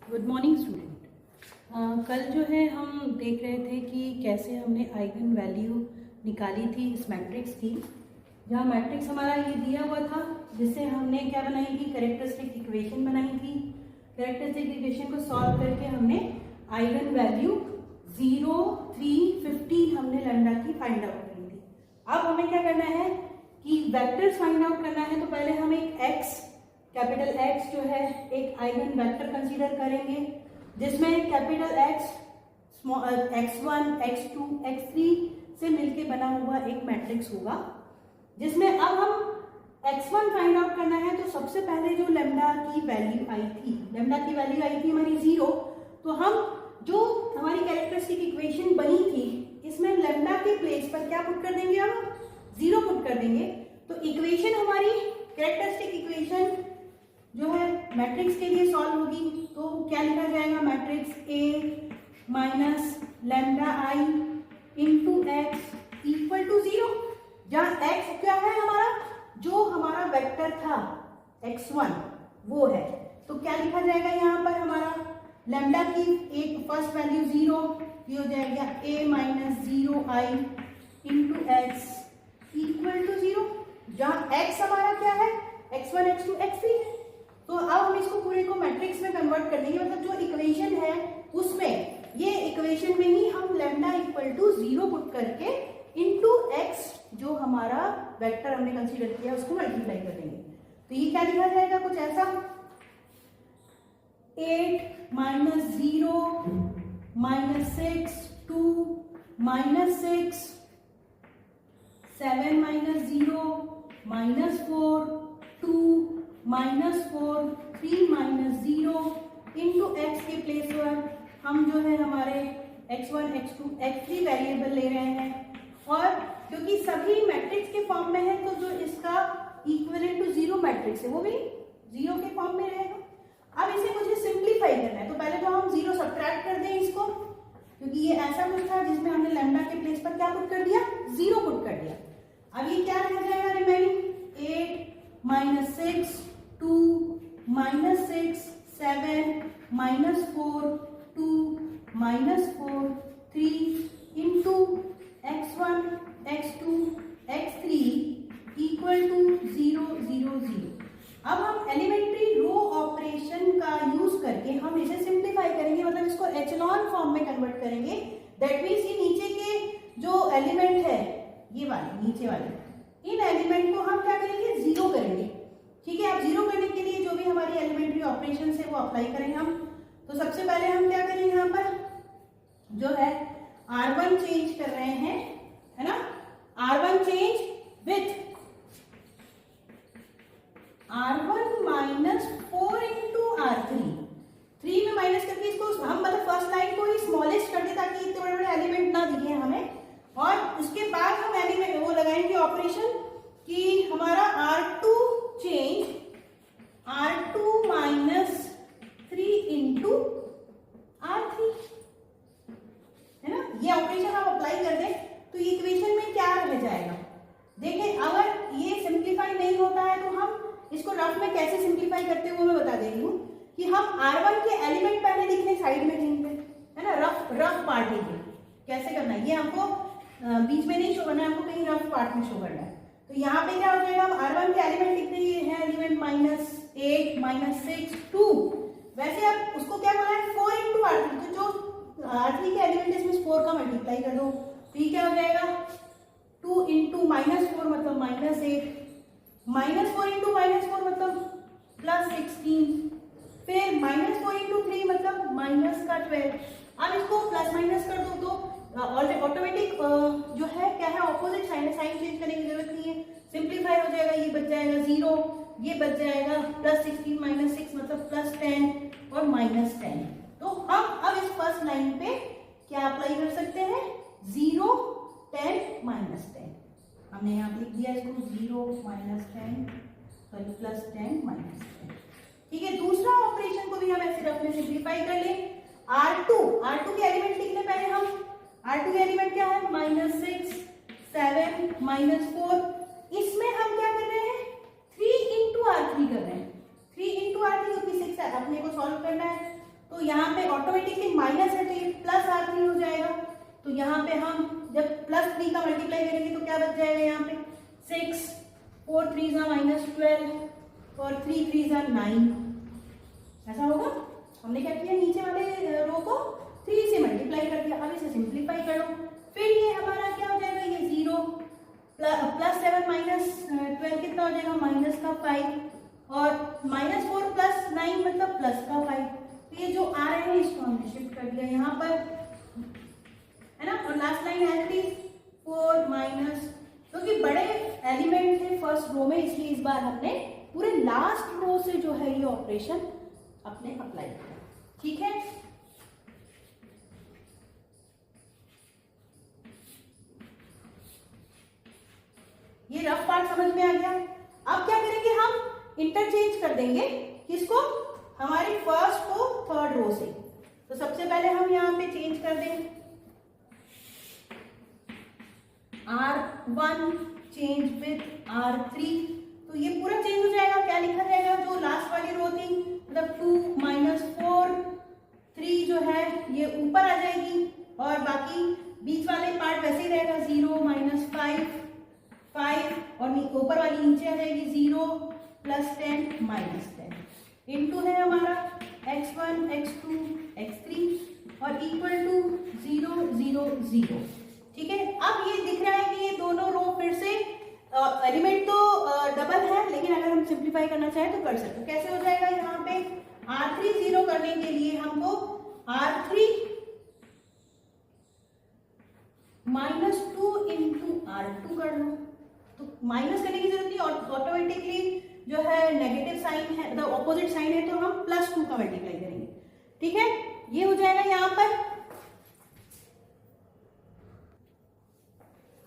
Good morning student. कल जो है हम देख रहे थे कि कैसे हमने आइगन वैल्यू निकाली थी इस मैट्रिक्स की, जहाँ मैट्रिक्स हमारा ये दिया हुआ था, जिससे हमने क्या बनाई थी, कैरेक्टरिस्टिक इक्वेशन बनाई थी। कैरेक्टरिस्टिक इक्वेशन को सॉल्व करके हमने आइगन वैल्यू 0, 3, 15 हमने लैम्डा की फाइंड आउट करी थी। अब हमें क्या करना है कि वेक्टर्स फाइंड आउट करना है। तो पहले हम एक x, कैपिटल X जो है एक आइगन वेक्टर कंसीडर करेंगे, जिसमें capital X x1, x2, x3 से मिलके बना हुआ एक मैट्रिक्स होगा, जिसमें अब हम x1 फाइंड आउट करना है। तो सबसे पहले जो लैम्डा की वैल्यू आई थी, लैम्डा की वैल्यू आई थी हमारी 0। तो हम जो हमारी कैरेक्टरिस्टिक इक्वेशन बनी थी, इसमें लैम्डा के प्लेस पर क्या पुट कर देंगे, हम 0 पुट कर देंगे। तो इक्वेशन हमारी कैरेक्टरिस्टिक इक्वेशन जो है मैट्रिक्स के लिए सॉल्व होगी। तो क्या लिखा जाएगा, matrix A minus lambda I into x equal to 0, जहाँ x क्या है हमारा, जो हमारा वेक्टर था x1 वो है। तो क्या लिखा जाएगा यहाँ पर, हमारा लैम्डा की एक फर्स्ट वैल्यू 0, ये हो जाएगा A minus 0i into x equal to 0, जहाँ x हमारा क्या है, x1, x2, x3 है। तो अब हम इसको पूरे को मैट्रिक्स में कन्वर्ट कर देंगे, मतलब जो इक्वेशन है उसमें, ये इक्वेशन में ही हम लैम्डा इक्वल टू 0 पुट करके इनटू x जो हमारा वेक्टर हमने कंसीडर किया उसको मल्टीप्लाई कर देंगे। तो ये क्या लिखा जाएगा, कुछ ऐसा 8 minus 0 minus 6 2 minus 6 7 minus 0 minus 4 2 minus 4 3 minus 0 into x के प्लेस पर हम जो है हमारे x1, x2, x3 वेरिएबल ले रहे हैं, और क्योंकि सभी मैट्रिक्स के फॉर्म में है, तो जो इसका इक्विवेलेंट टू 0 मैट्रिक्स है वो भी 0 के फॉर्म में रहेगा। अब इसे मुझे सिंप्लीफाई करना है, तो पहले तो हम 0 सब्ट्रैक्ट कर दें इसको, क्योंकि ये ऐसा कुछ था जिसमें हमने लैम्डा के प्लेस पर क्या पुट कर दिया, 0 पुट कर दिया। अब ये क्या रह जाएगा remaining, 8 minus 6 2 minus 6 7 minus 4 2 minus 4 3 into x1 x2 x3 equal to 0 0 0। अब हम एलिमेंट्री रो ऑपरेशन का यूज करके हम इसे सिंप्लीफाई करेंगे, मतलब इसको एचेलॉन फॉर्म में कन्वर्ट करेंगे। दैट मीन्स ये नीचे के जो एलिमेंट है, ये वाले नीचे वाले, इन एलिमेंट को हम क्या करेंगे, 0 करेंगे। ठीक है, अब 0 करने के लिए जो भी हमारी एलिमेंट्री ऑपरेशन है वो अप्लाई करेंगे हम। तो सबसे पहले हम क्या करेंगे, यहाँ पर जो है R1 चेंज कर रहे हैं, है ना, R1 change with R1 minus 4 into R3, 3 में माइनस करके इसको हम मतलब फर्स्ट लाइन को ही स्मॉलेस्ट कर दे ताकि इतने बड़े बड़े एलिमेंट ना दिखे हमें, और उसके बाद हम एलिमेंट वो लगाएंगे ऑपरेशन कि हमारा R2 change R2 minus 3 into R3, है ना। ये ऑपरेशन हम अप्लाई कर दें तो ये इक्वेशन में क्या रह जाएगा, देखें अगर ये सिंप्लीफाई नहीं होता है तो हम इसको रफ में कैसे सिंप्लीफाई करते हैं वो मैं बता दे रही हूँ कि हम R1 के एलिमेंट पहले लिख लें साइड में कहीं पे, है ना, रफ पार्ट लिखें। कैसे करना है ये हमको बीच में नहीं शो करना है, हमको कहीं रफ पार्ट में शो करना है। तो यहाँ पे क्या हो जाएगा, हम R1 के एलिमेंट लिखते हैं एलिमेंट माइनस 8 माइनस 6 2, वैसे आप उसको क्या करना है 4 इंटू R3, तो जो R3 के एलिमेंट है इसमें 4 का मल्टीप्लाई कर दो, तो ये क्या हो जाएगा 2 इंटू माइनस 4 मतलब माइनस 8, माइनस 4 इंटू माइनस 4 मतलब प्लस 16, फिर माइनस 4 इंटू 3 मतलब माइनस का 12। अब इसको प्लस माइनस कर दो तो ऑटोमेटिक जो है क्या है, ऑपोजिट साइन, साइन चेंज करने की जरूरत नहीं है, सिंप्लीफाई हो जाएगा। ये बच जाएगा 0, ये बच जाएगा प्लस 16 माइनस 6 मतलब प्लस 10 और माइनस 10। तो हम अब इस फर्स्ट लाइन पे क्या अप्लाई कर सकते हैं, 0 10 माइनस 10, हमने यहाँ लिख दिया इसको 0 माइनस 10 सॉरी प्लस 10 माइनस 10। ठीक है, दूसरा ऑपरेशन को भी हम ऐसे रफ में सिंप्लीफाई कर लें। R2 के एलिमेंट लिखने पहले हम, R2 के एलिमेंट क्या है, माइनस 6 7 माइनस 4, इसमें हम क्या कर रहे हैं 3 इंटू R3 कर रहे हैं, 3 इंटू R3 क्योंकि 6 अपने को सॉल्व करना है। तो यहाँ पे ऑटोमेटिकली माइनस है तो ये प्लस R3 हो जाएगा। तो यहाँ पे हम जब प्लस 3 का मल्टीप्लाई करेंगे तो क्या बच जाएगा यहाँ पे 6, 4 3 -12 और 3 3 9। ऐसा होगा। हमने क्या किया, नीचे वाले रो को 3 से मल्टीप्लाई कर दिया। अब इसे सिंप्लीफाई कर लो, फिर ये हमारा क्या हो जाएगा, ये 0 प्लस 7 -12 कितना हो जाएगा, -5 और -4 + 9 मतलब +5। तो ये जो आ रहे हैं इसको हमने शिफ्ट कर दिया यहाँ पर, है ना। और लास्ट लाइन है 4 माइनस, क्योंकि बड़े एलिमेंट थे फर्स्ट रो में इसलिए इस बार हमने पूरे लास्ट रो से जो है ये ऑपरेशन अपने अप्लाई किया। ठीक है, ये रफ पार्ट समझ में आ गया। अब क्या करेंगे, हम इंटरचेंज कर देंगे किसको, हमारी फर्स्ट को थर्ड रो से। तो सबसे पहले हम यहाँ पे चेंज कर देंगे R1 चेंज विथ R3। तो ये पूरा चेंज हो जाएगा। क्या लिखा जाएगा, जो लास्ट वाली रो थी मतलब 2 - 4 3 जो है ये ऊपर आ जाएगी और बाकी बीच वाले पार्ट वैसे ही रहेगा, 0 -5 5 और ऊपर वाली नीचे आ जाएगी 0 + 10 -10 इनटू है हमारा x1 x2 x3 और इक्वल टू 0 0 0। ठीक है, अब ये दिख रहा है कि ये दोनों रो फिर से एलिमेंट तो डबल है, लेकिन अगर हम सिंप्लीफाई करना चाहें तो कर सकते हो। कैसे हो जाएगा, यहाँ पे R3 0 करने के लिए हमको R3 -2 × R2 कर लो। तो माइनस करने की जरूरत नहीं, ऑटोमेटिकली जो है नेगेटिव साइन है, मतलब ऑपोजिट साइन है, तो हम +2 का मल्टीप्लाई करेंगे। ठीक है, ये हो जाएगा। यहाँ पर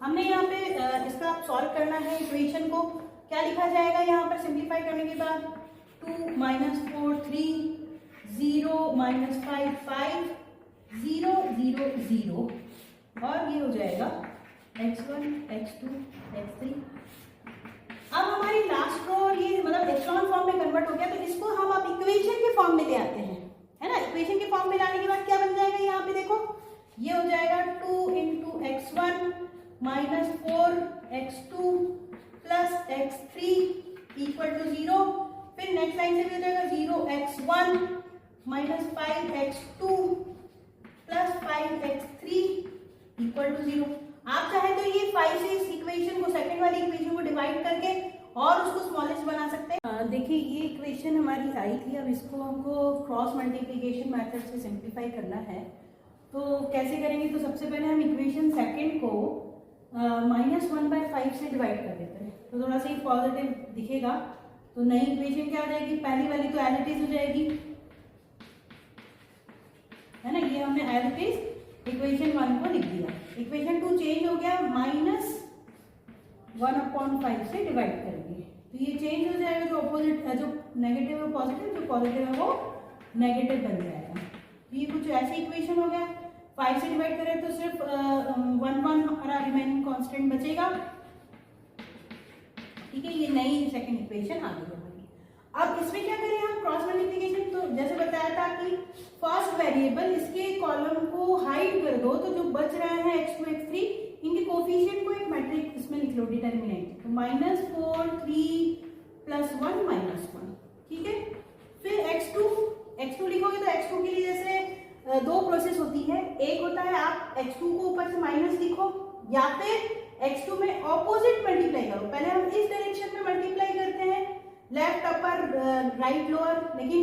हमने यहाँ पे इसका सॉल्व करना है इक्वेशन को। क्या लिखा जाएगा यहाँ पर सिंप्लीफाई करने के बाद, 2 - 4 3 0 - 5 5 0 0 0 और ये हो जाएगा x1 x2 x3। अब हमारी लास्ट रो और ये मतलब एक्चुअल फॉर्म में कन्वर्ट हो गया, तो इसको हम अब इक्वेशन के फॉर्म में ले आते हैं, है ना। इक्वेशन के फॉर्म में लाने के बाद क्या बन जाएगा, यहाँ पे देखो ये हो जाएगा 2 × x1 - 4 x2 + x3 = 0। फिर नेक्स्ट लाइन से भी हो जाएगा 0 x1 - 5 x2 + 5 x3 = 0। आप चाहे तो ये 5 से इस इक्वेशन को, सेकंड वाली इक्वेशन को डिवाइड करके और उसको स्मॉलेस्ट बना सकते हैं। देखिए ये इक्वेशन हमारी आई थी, अब इसको हमको क्रॉस मल्टीप्लिकेशन मेथड से सिंप्लीफाई करना है। तो कैसे करेंगे, तो सबसे पहले हम इक्वेशन सेकंड को -1/5 से डिवाइड कर देते हैं, तो थोड़ा सा पॉजिटिव दिखेगा। तो नई इक्वेशन क्या आ जाएगी, पहली वाली तो एज इट इज हो जाएगी, है ना। ये हमने एज इट इज इक्वेशन 1 को लिख दिया। इक्वेशन 2 चेंज हो गया, -1/5 से डिवाइड करेंगे, तो ये चेंज हो जाएगा। जो ऑपोजिट जो नेगेटिव है पॉजिटिव, जो पॉजिटिव है वो नेगेटिव बन जाएगा। ये कुछ ऐसे इक्वेशन हो गया। 5 से डिवाइड करें तो सिर्फ 1 हमारा रिमेनिंग कांस्टेंट बचेगा। ठीक है, ये नई सेकंड इक्वेशन आ गई हमारी। अब इसमें क्या करें हम, क्रॉस मल्टीप्लिकेशन। तो जैसे बताया था कि फर्स्ट वेरिएबल इसके कॉलम को हाइड कर दो, तो जो बच रहा है x2 x3 इनके कोफिशिएंट को एक मैट्रिक्स इसमें लिख लो, डिटरमिनेंट। तो -4 3 + 1 -1। ठीक है, फिर x2 लिखोगे तो x2 के लिए जैसे 2 प्रोसेस होती है। एक होता है आप x2 को ऊपर से माइनस लिखो, या फिर x2 में ऑपोजिट मल्टीप्लाई करो। पहले हम इस डायरेक्शन में मल्टीप्लाई करते हैं, लेफ्ट अपर राइट लोअर, लेकिन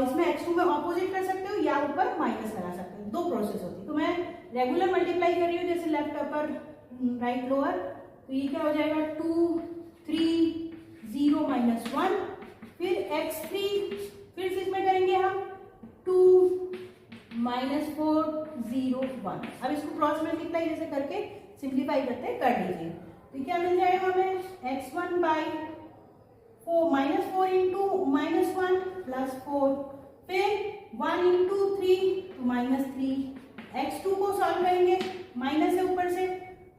इसमें x2 में ऑपोजिट कर सकते हो या ऊपर माइनस करा सकते हो। 2 प्रोसेस होती है। तो मैं रेगुलर मल्टीप्लाई कर रही हूँ, जैसे लेफ्ट अपर राइट लोअर। तो ये क्या हो जाएगा, 2 3 0 -1। फिर x3 फिर से इसमें करेंगे हम 2 -4 0 1। अब इसको क्रॉस मल्टीप्लाई जैसे करके सिंप्लीफाई करते कर लीजिए। तो क्या मिल जाएगा हमें, x1/4 -4 × -1 +4, फिर 1 × 3 तो -3। x2 को सॉल्व करेंगे, माइनस है ऊपर से,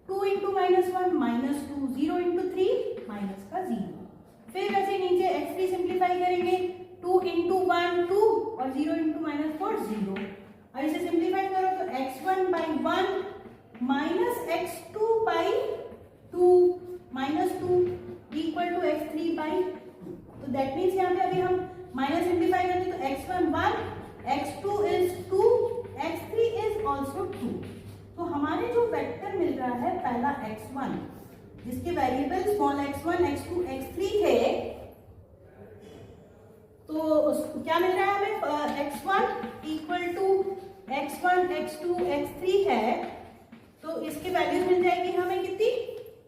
2 × -1 -2, 0 × 3 -0। फिर वैसे नीचे x3 सिंप्लीफाई करेंगे, 2 × 1 2 और 0 × -4 minus x two by two minus two equal to x three by two. तो दैट मीन्स यहाँ पे अभी हम माइनस सिंप्लीफाई करते तो x one one, x two is two, x three is also two. तो हमारे जो वेक्टर मिल रहा है पहला एक्स वन, जिसके variable small x one, x two, x three थे, तो क्या मिल रहा है हमें, x one equal to x one, x two, x three है। तो इसके वैल्यूज मिल जाएगी हमें कितनी,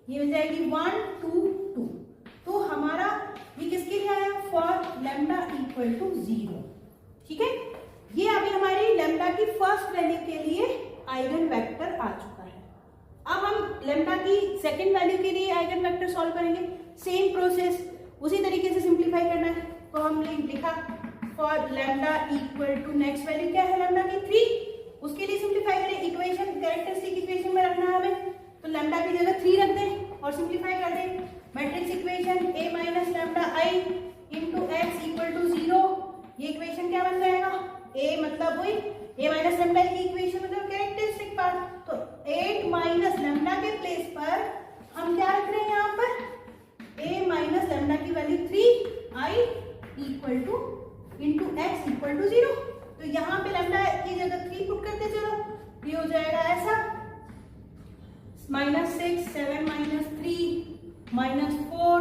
ये मिल जाएगी 1 2 2। तो हमारा ये किसके लिए आया, फॉर लैम्डा इक्वल टू 0। ठीक है, ये अभी हमारी लैम्डा की फर्स्ट वैल्यू के लिए आइगन वेक्टर आ चुका है। अब हम लैम्डा की सेकंड वैल्यू के लिए आइगन वेक्टर सॉल्व करेंगे। सेम प्रोसेस, उसी तरीके से सिंप्लीफाई करना है। तो हमने लिखा for lambda equal to next value क्या है लैम्डा की 3, उसके लिए सिंप्लीफाई करें। इक्वेशन कैरेक्टरिस्टिक इक्वेशन में रखना है हमें, तो लैम्डा की जगह 3 रख दें और सिंप्लीफाई कर दें। Matrix equation a minus lambda I into x equal to 0। ये इक्वेशन क्या बन जाएगा, a मतलब वही a माइनस लैम्डा की इक्वेशन मतलब कैरेक्टरिस्टिक पार्ट। तो 8 माइनस लैम्डा के प्लेस पर हम क्या रख रहे हैं यहाँ पर, a माइनस लैम्डा की value 3i equal to into x equal to 0। तो यहाँ पे लैम्डा की जगह 3 पुट करते चलो, ये हो जाएगा ऐसा, -6 7 -3 -4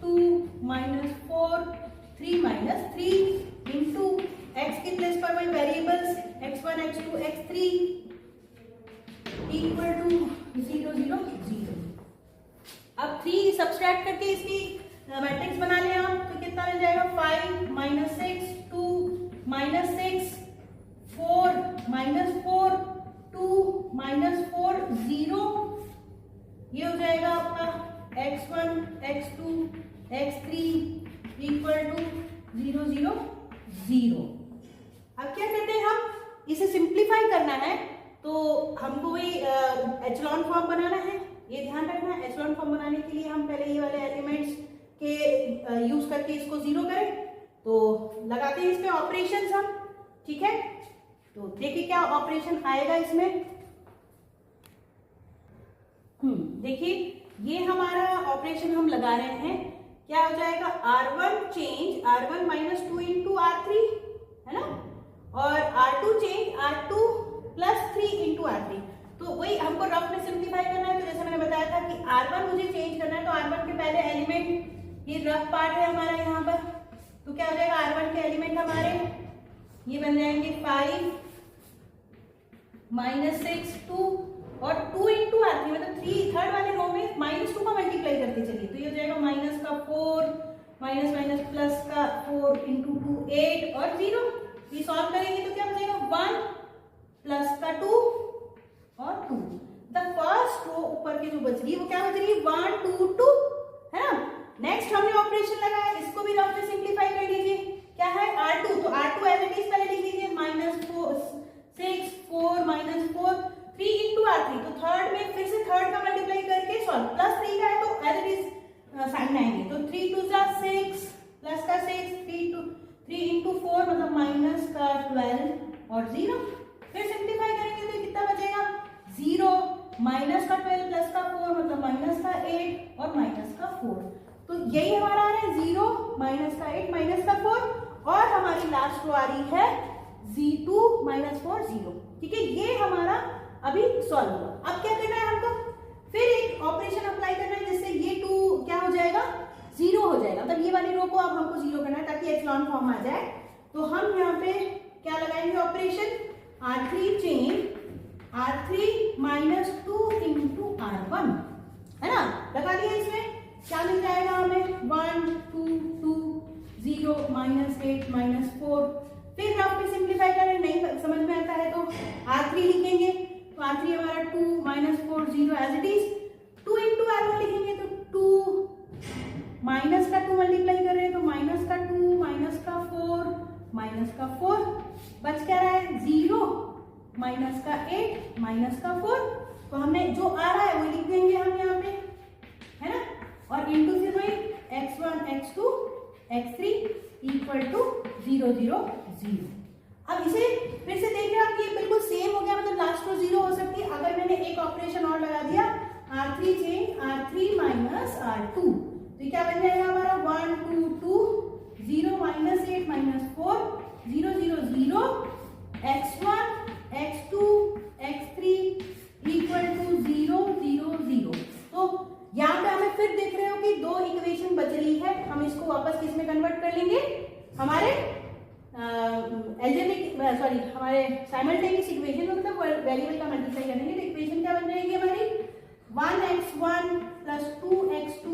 2 -4 3 -3 इंटू एक्स के प्लेस पर वही variables x1 x2 x3 equal to 0 0 0। अब 3 सब्सट्रैक्ट करके इसकी मैट्रिक्स बना लें आप, तो कितना मिल जाएगा, 5 -6 2 -6 4 -4 2 -4 0। ये हो जाएगा आपका x1 x2 x3 equal to 0 0 0। अब क्या करते हैं, हम इसे सिंप्लीफाई करना है, तो हमको वही एचलॉन फॉर्म बनाना है। ये ध्यान रखना है, एचलॉन फॉर्म बनाने के लिए हम पहले ये वाले एलिमेंट्स के यूज करके इसको 0 करें। तो लगाते हैं इस पे ऑपरेशंस हम, ठीक है। तो देखिए क्या ऑपरेशन आएगा इसमें। देखिए ये हमारा ऑपरेशन हम लगा रहे हैं, क्या हो जाएगा, r1 change r1 minus 2 into r3 है ना, और r2 change r2 plus 3 into r3। तो वही हमको रफ में सिंप्लीफाई करना है। तो जैसे मैंने बताया था कि r1 मुझे चेंज करना है, तो r1 के पहले एलिमेंट, ये रफ पार्ट है हमारा यहाँ पर, तो क्या हो जाएगा, r1 के एलिमेंट हमारे ये बन जाएंगे 5 -6 2 और 2 इंटू r3 मतलब 3 थर्ड वाले रो में -2 का मल्टीप्लाई करते चलिए। तो ये हो जाएगा माइनस का 4 माइनस माइनस प्लस का 4 इंटू 2 8 और 0। ये सॉल्व करेंगे तो क्या हो जाएगा, 1 प्लस का 2 और 2। द फर्स्ट रो ऊपर की जो बच रही है वो क्या बच रही है, 1 2 2 है ना। नेक्स्ट हमने ऑपरेशन लगाया, इसको भी रफ में सिंप्लीफाई कर लीजिए। क्या है, r2, तो r2 एज इट इज पहले लिख लीजिए, -6 4 -4 3 इंटू r3। तो थर्ड में फिर से थर्ड का मल्टीप्लाई करके सॉल्व, प्लस 3 का है तो एज इट इज साइन आएंगे। तो 3 2 6 प्लस का 6 3 इंटू 4 मतलब माइनस का 12 और 0। फिर सिंप्लीफाई करेंगे तो कितना बचेगा, 0 माइनस का 12 प्लस का 4 मतलब माइनस का 8 और माइनस का 4। तो यही हमारा आ रहा है 0 माइनस का 8 माइनस का 4, और हमारी लास्ट रो आ रही है 2 -4 0। ठीक है, ये हमारा अभी सॉल्व हुआ। अब क्या करना है हमको, फिर एक ऑपरेशन अप्लाई करना है जिससे ये 2 क्या हो जाएगा, 0 हो जाएगा। मतलब ये वाली रो को अब हमको 0 करना है ताकि एचलॉन फॉर्म आ जाए। तो हम यहाँ पे क्या लगाएंगे operation, r3 change r3 -2 into r1 है ना, लगा दिया। इसमें क्या मिल जाएगा हमें, 1 2 2 0 -8 -4। फिर रफ में सिंप्लीफाई करें, नहीं समझ में आता है तो r3 लिखेंगे, तो r3 हमारा 2 -4 0 as it is. 2 into r1 लिखेंगे तो 2 माइनस का 2 मल्टीप्लाई कर रहे हैं तो माइनस का 2 माइनस का 4 माइनस का 4, बच क्या रहा है 0 माइनस का 8 माइनस का 4। तो हमने जो आ रहा है वो लिख देंगे हम यहाँ पे, है ना, और इंटू से वही x1 x2 x3 equal to 0 0 0। अब इसे फिर से देख रहे हैं आप, ये बिल्कुल सेम हो गया, मतलब लास्ट रो 0 हो सकती है। अगर मैंने एक operation R3 change R3 minus R2, तो ये क्या बन जाएगा हमारा 1 2 2 0 minus 8 minus 4 0 0 0 x1 x2 x3 equal to 0 0 0। तो यहाँ पे हमें फिर देख रहे हो कि दो इक्वेशन बच रही है, हम इसको वापस किस में कन्वर्ट कर लेंगे, हमारे हमारे साइमल्टेनियस इक्वेशन में, मतलब वेरिएबल का मल्टीप्लाई करेंगे तो इक्वेशन क्या बन जाएगी हमारी 1x1 plus 2x2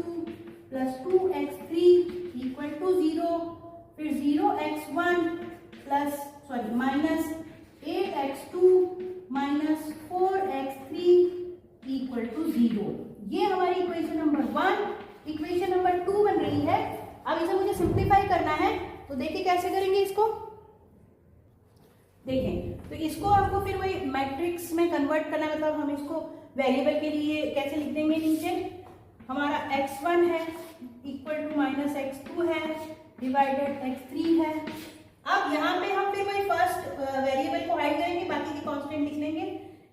plus 2x3 equal to 0, फिर 0x1 plus minus 8x2 minus 4x3 equal to 0। ये हमारी इक्वेशन नंबर 1। इक्वेशन नंबर 2 बन रही है। अब इसे मुझे सिंप्लीफाई करना है, तो देखिए कैसे करेंगे इसको। देखें तो इसको आपको फिर वही मैट्रिक्स में कन्वर्ट करना है, मतलब हम इसको वेरिएबल के लिए कैसे लिख देंगे, नीचे हमारा x1 है इक्वल टू माइनस x2 है डिवाइडेड x3 है। अब यहाँ पे हम फिर वही फर्स्ट वेरिएबल को हाइड करेंगे, बाकी की कांस्टेंट लिख लेंगे।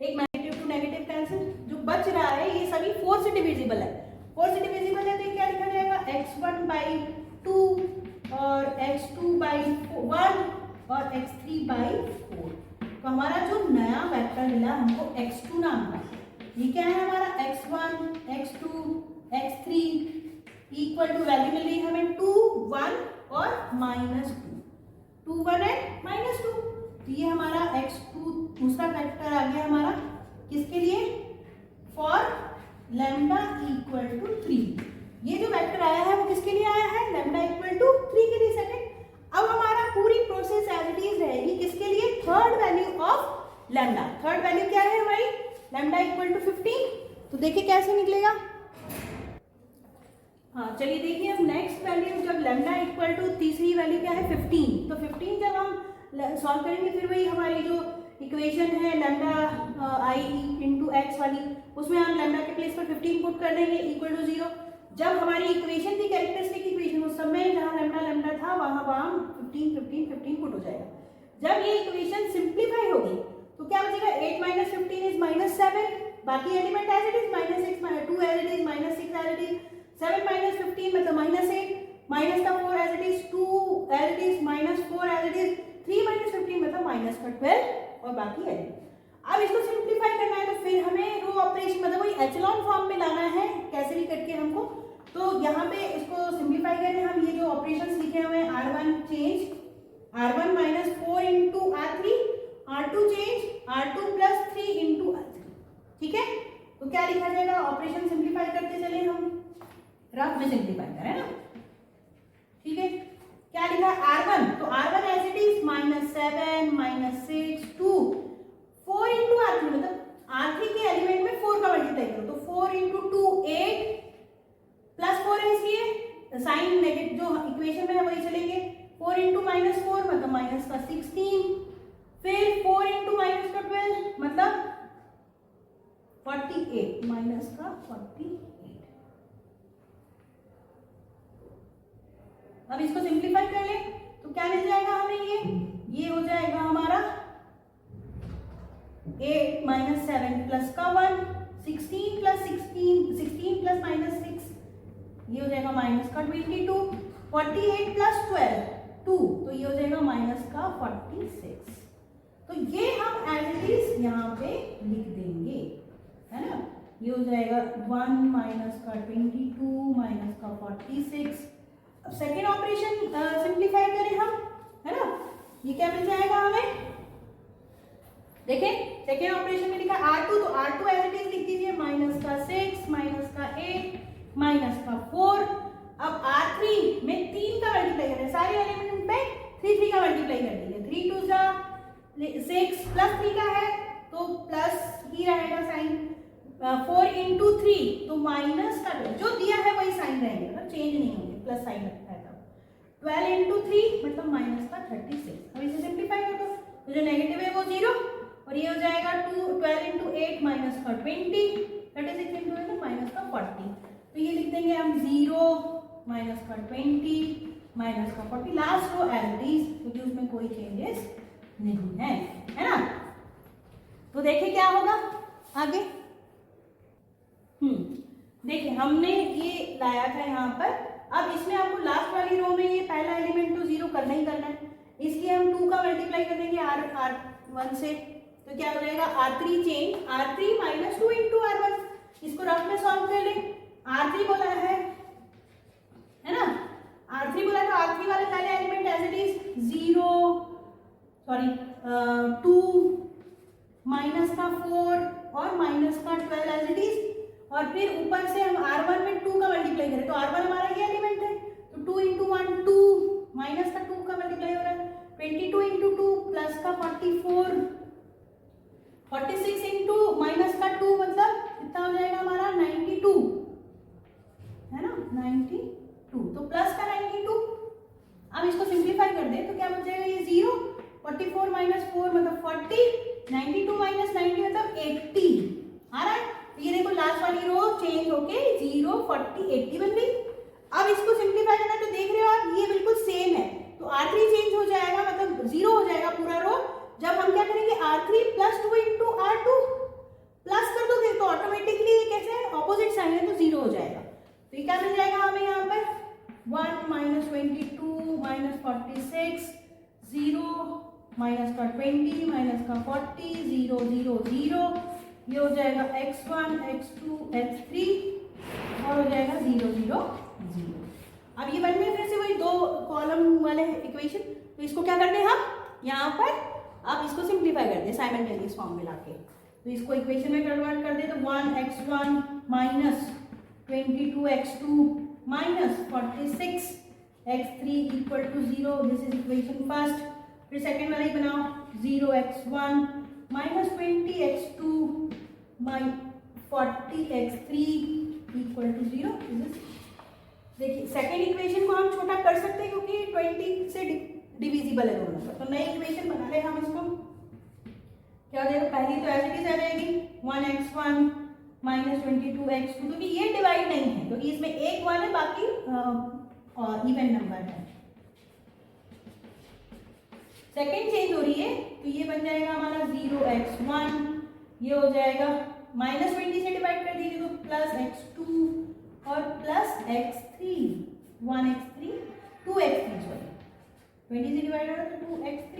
एक नेगेटिव टू नेगेटिव कैंसिल, जो बच रहा है ये सभी 4 से डिविजिबल है। 4 से डिविजिबल है तो क्या लिखा जाएगा x1 बाई 2 और x2 बाई 1 और x3 बाई 4। तो हमारा जो नया वेक्टर मिला हमको x2 नाम का, ये क्या है हमारा x1 x2 x3 equal to value मिल रही है हमें 2 1 और -2, 2 1 एंड -2। तो ये हमारा x2 दूसरा वेक्टर आ गया हमारा, किसके लिए, फॉर लैम्डा इक्वल टू 3। ये जो वेक्टर आया है वो किसके लिए आया है, लैम्डा इक्वल टू 3 के लिए, सेकंड। अब हमारा पूरी प्रोसेस एज इट इज रहेगी किसके लिए, third value of lambda. Third value क्या है हमारी, लैम्डा इक्वल टू 15। तो देखिए कैसे निकलेगा। हाँ चलिए देखिए, अब नेक्स्ट वैल्यू जब लैम्डा इक्वल टू तीसरी वैल्यू क्या है 15, तो 15 जब हम सॉल्व करेंगे फिर वही हमारी जो इक्वेशन है लैम्डा आई इंटू एक्स वाली, उसमें हम लैम्डा के प्लेस पर 15 पुट कर देंगे इक्वल टू 0। जब हमारी इक्वेशन थी कैरेक्टरिस्टिक इक्वेशन, उस समय जहाँ लैम्डा लैम्डा था वहाँ 15 15 15 पुट हो जाएगा। जब ये इक्वेशन सिंप्लीफाई होगी तो क्या बचेगा, 8 माइनस 15 इज -7, बाकी element as it is -6 2 as it is -6 as it is 7 minus 15 मतलब -8 माइनस का 4 as it is 2 as it is -4 as it is 3 minus 15 मतलब -12 और बाकी है। अब इसको सिंप्लीफाई करना है तो फिर हमें रो ऑपरेशन मतलब वही एचेलॉन फॉर्म में लाना है, कैसे भी करके हमको। तो यहाँ पे इसको सिंप्लीफाई करें हम, ये जो ऑपरेशंस लिखे हुए हैं R1 change R1 minus 4 into R3, R2 change R2 plus 3 into R3, ठीक है। तो क्या लिखा जाएगा, ऑपरेशन सिंप्लीफाई करते चले हम, रफ में सिंप्लीफाई करें ना, ठीक है। क्या लिखा R1, तो R1 as it is -7 -6 2 4 into R3, मतलब R3 के एलिमेंट में 4 का मल्टीप्लाई करो, तो 4 इंटू 2 8 प्लस 4 है, इसलिए साइन नेगेटिव जो इक्वेशन में है वही चलेंगे। 4 इंटू -4 मतलब माइनस का 16, फिर 4 इंटू -12 मतलब 48 माइनस का 48। अब इसको सिंप्लीफाई कर ले तो क्या मिल जाएगा हमें, ये हो जाएगा हमारा 8 माइनस 7 प्लस का 1 16 प्लस 16 प्लस -6 ये हो जाएगा माइनस का 22 48 प्लस 12 2 तो ये हो जाएगा माइनस का 46। तो ये हम एज इट इज यहाँ पे लिख देंगे, है ना। ये हो जाएगा 1 माइनस का 22 माइनस का 46। अब सेकेंड ऑपरेशन सिंप्लीफाई करें हम, है ना। ये क्या मिल जाएगा हमें, देखें सेकेंड ऑपरेशन में लिखा R2, तो R2 एज इट इज लिख दीजिए माइनस का 6 माइनस का 8 माइनस का 4। अब R3 में 3 का मल्टीप्लाई करें, सारे एलिमेंट पे 3 का मल्टीप्लाई कर देंगे, 3 2 जा 6 प्लस 3 का है तो प्लस ही रहेगा साइन, 4 इंटू 3 तो माइनस का जो दिया है वही साइन रहेंगे, मतलब चेंज नहीं होंगे, प्लस साइन रखा है तब 12 इंटू 3 मतलब माइनस का 36। अब इसे सिंप्लीफाई कर दो तो जो नेगेटिव है वो 0 और ये हो जाएगा 12 इंटू 8 माइनस का 20 36 इंटू है तो माइनस का 40। तो ये लिख देंगे हम 0 माइनस का 20 माइनस का 40, last row as it is क्योंकि उसमें कोई चेंजेस नहीं है ना। तो देखिए क्या होगा आगे। देखिए हमने ये लाया था यहाँ पर, अब इसमें आपको लास्ट वाली रो में ये पहला एलिमेंट तो 0 करना ही करना है, इसलिए हम 2 का मल्टीप्लाई कर देंगे R1 से, तो क्या हो जाएगा R3 change R3 minus 2 into R1। इसको रफ में सॉल्व कर लें। R3 बोला है ना, R3 बोला तो R3 वाले पहले element as it is 2 minus का 4 और माइनस का 12 एज इट इज, और फिर ऊपर से हम R1 में 2 का मल्टीप्लाई करें तो R1 हमारा ये एलिमेंट है, तो 2 इंटू 1 2 माइनस का 2 का मल्टीप्लाई हो रहा है 22 इंटू 2 प्लस का 44 46 इंटू माइनस का 2 मतलब कितना हो जाएगा हमारा 92 है ना, 92, तो प्लस का 92। अब इसको सिंप्लीफाई कर दे तो क्या बच जाएगा, ये 0 44 माइनस 4 मतलब 40 92 माइनस 90 मतलब 80 आ रहा है। ये देखो लास्ट वाली रो चेंज होके 0 40 80 बन गई। अब इसको सिंप्लीफाई करना तो देख रहे हो आप ये बिल्कुल सेम है, तो R3 चेंज हो जाएगा मतलब 0 हो जाएगा पूरा रो। जब हम क्या करेंगे R3 plus 2 into R2 plus कर दोगे तो ऑटोमेटिकली ये कैसे है ऑपोजिट साइन है तो 0 हो जाएगा। तो ये क्या मिल जाएगा हमें यहाँ पर 1 माइनस 22 माइनस 46 0 माइनस का 20 माइनस का 40 0 0 0, ये हो जाएगा x1 x2 x3 और हो जाएगा 0 0 0। अब ये बन गए फिर से वही दो कॉलम वाले इक्वेशन, तो इसको क्या करते हैं हम यहाँ पर अब इसको सिंप्लीफाई करते हैं साइमल्टेनियस फॉर्म में लाके, तो इसको इक्वेशन में कन्वर्ट कर दे तो 1x1 minus 22x2 minus 46x3 equal to 0, this is equation first. फिर सेकेंड वाला ही बनाओ 0x1 minus 20x2 40x3 equal to 0। देखिए सेकेंड इक्वेशन को हम छोटा कर सकते हैं क्योंकि 20 से डिविजिबल है दोनों का, तो नई इक्वेशन बना ले हम इसको। क्या हो जाएगा, पहली तो एज इट इज आ जाएगी 1x1 माइनस 22x2, क्योंकि ये डिवाइड नहीं है क्योंकि इसमें एक 1 है बाकी इवन नंबर है। सेकेंड चेंज हो रही है तो ये बन जाएगा हमारा 0x1, ये हो जाएगा माइनस 20 से डिवाइड कर दीजिए तो प्लस x2 और plus x3 1x3 2x3 sorry 20 से डिवाइड हो रहा है तो 2x3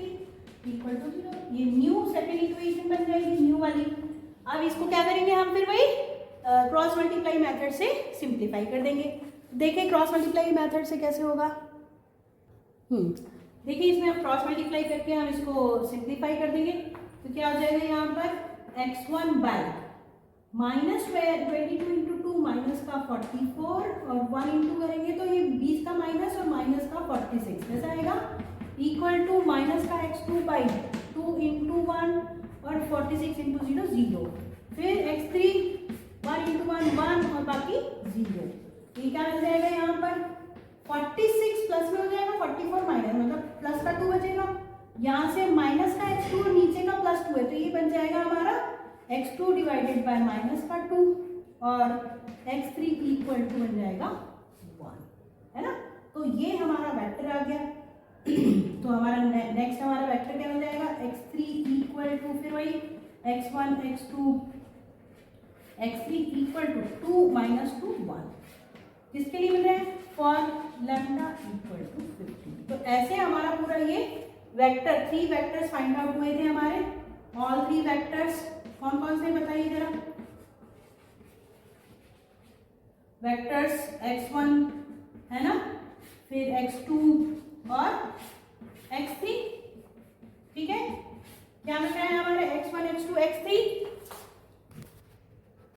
इक्वल टू 0। ये न्यू सेकेंड इक्वेशन बन जाएगी न्यू वाली। अब इसको क्या करेंगे हम फिर वही क्रॉस मल्टीप्लाई मेथड से सिंप्लीफाई कर देंगे। देखिए क्रॉस मल्टीप्लाई मेथड से कैसे होगा। देखिए इसमें हम क्रॉस मल्टीप्लाई करके हम इसको सिंप्लीफाई कर देंगे तो क्या हो जाएगा यहाँ पर x1 bye minus 22 into 2 minus का 44 और 1 इंटू करेंगे तो ये 20 का माइनस और माइनस का 46 कैसा आएगा इक्वल टू माइनस का x2 बाई 2 इंटू 1 और 46 इंटू 0 0, फिर x3 1 इंटू 1 1 और बाकी 0। ये क्या मिल जाएगा यहाँ पर 46 प्लस में हो जाएगा 44 माइनस मतलब प्लस का 2 बचेगा, यहाँ से माइनस का x2 और नीचे का प्लस 2 है तो ये बन जाएगा हमारा x2 डिवाइडेड बाय माइनस का 2 और x3 इक्वल टू बन जाएगा 1 है ना। तो ये हमारा वेक्टर आ गया। तो हमारा नेक्स्ट हमारा वेक्टर क्या हो जाएगा x3 इक्वल टू फिर वही x1 x2 x3 equal to 2 minus 2 1, किसके लिए मिल रहा है फॉर लैम्डा इक्वल टू 15। तो ऐसे हमारा पूरा ये वेक्टर 3 वेक्टर्स फाइंड आउट हुए थे हमारे। ऑल 3 वेक्टर्स कौन कौन से बताइए जरा। वेक्टर्स x1 है ना, फिर x2 और x3, ठीक है। क्या मिल रहा है हमारे x1 x2 x3